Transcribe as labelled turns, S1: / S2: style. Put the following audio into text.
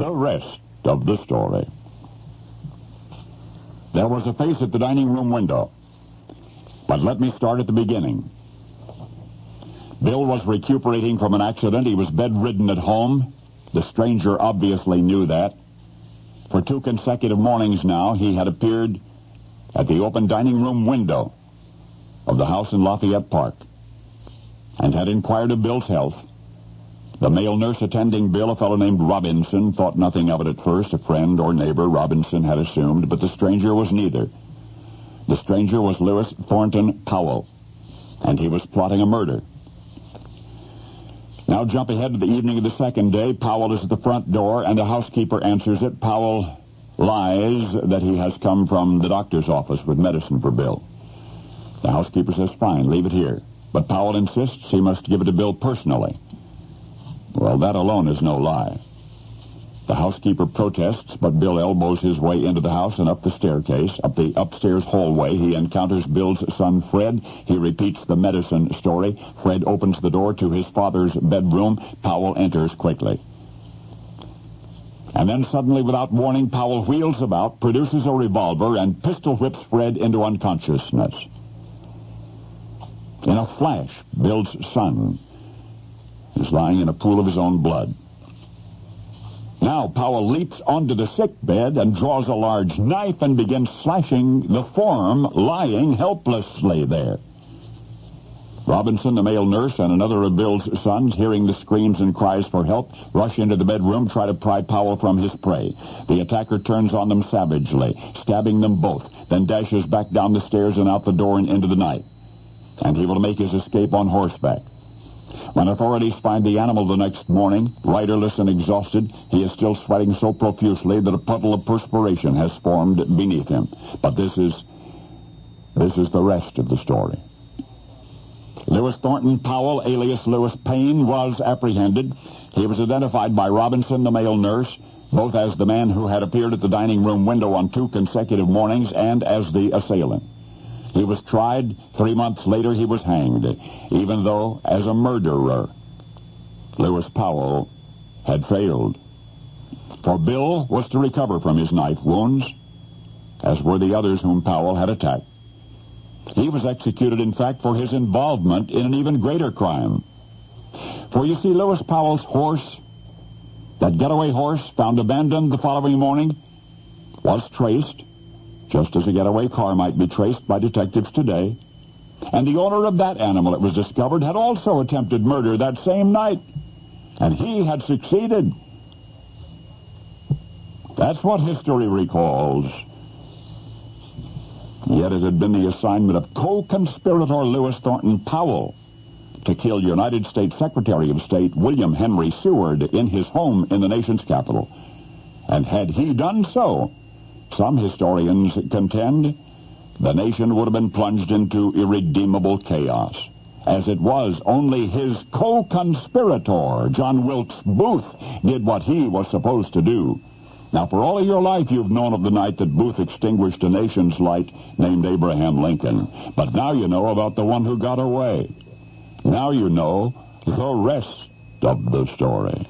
S1: The rest of the story. There was a face at the dining room window. But let me start at the beginning. Bill was recuperating from an accident. He was bedridden at home. The stranger obviously knew that. For 2 consecutive mornings now, he had appeared at the open dining room window of the house in Lafayette Park and had inquired of Bill's health. The male nurse attending Bill, a fellow named Robinson, thought nothing of it at first. A friend or neighbor, Robinson had assumed, but the stranger was neither. The stranger was Lewis Thornton Powell, and he was plotting a murder. Now jump ahead to the evening of the second day. Powell is at the front door, and the housekeeper answers it. Powell lies that he has come from the doctor's office with medicine for Bill. The housekeeper says, fine, leave it here. But Powell insists he must give it to Bill personally. Well, that alone is no lie. The housekeeper protests, but Bill elbows his way into the house and up the staircase. Up the upstairs hallway, he encounters Bill's son, Fred. He repeats the medicine story. Fred opens the door to his father's bedroom. Powell enters quickly. And then suddenly, without warning, Powell wheels about, produces a revolver, and pistol whips Fred into unconsciousness. In a flash, Bill's son is lying in a pool of his own blood. Now Powell leaps onto the sick bed and draws a large knife and begins slashing the form lying helplessly there. Robinson, the male nurse, and another of Bill's sons, hearing the screams and cries for help, rush into the bedroom, try to pry Powell from his prey. The attacker turns on them savagely, stabbing them both, then dashes back down the stairs and out the door and into the night. And he will make his escape on horseback. When authorities find the animal the next morning, riderless and exhausted, he is still sweating so profusely that a puddle of perspiration has formed beneath him. But this is the rest of the story. Lewis Thornton Powell, alias Lewis Payne, was apprehended. He was identified by Robinson, the male nurse, both as the man who had appeared at the dining room window on 2 consecutive mornings and as the assailant. He was tried. 3 months later, he was hanged, even though, as a murderer, Lewis Powell had failed. For Bill was to recover from his knife wounds, as were the others whom Powell had attacked. He was executed, in fact, for his involvement in an even greater crime. For you see, Lewis Powell's horse, that getaway horse found abandoned the following morning, was traced, just as a getaway car might be traced by detectives today. And the owner of that animal, it was discovered, had also attempted murder that same night. And he had succeeded. That's what history recalls. Yet it had been the assignment of co-conspirator Lewis Thornton Powell to kill United States Secretary of State William Henry Seward in his home in the nation's capital. And had he done so, some historians contend the nation would have been plunged into irredeemable chaos. As it was, only his co-conspirator, John Wilkes Booth, did what he was supposed to do. Now, for all of your life, you've known of the night that Booth extinguished a nation's light named Abraham Lincoln. But now you know about the one who got away. Now you know the rest of the story.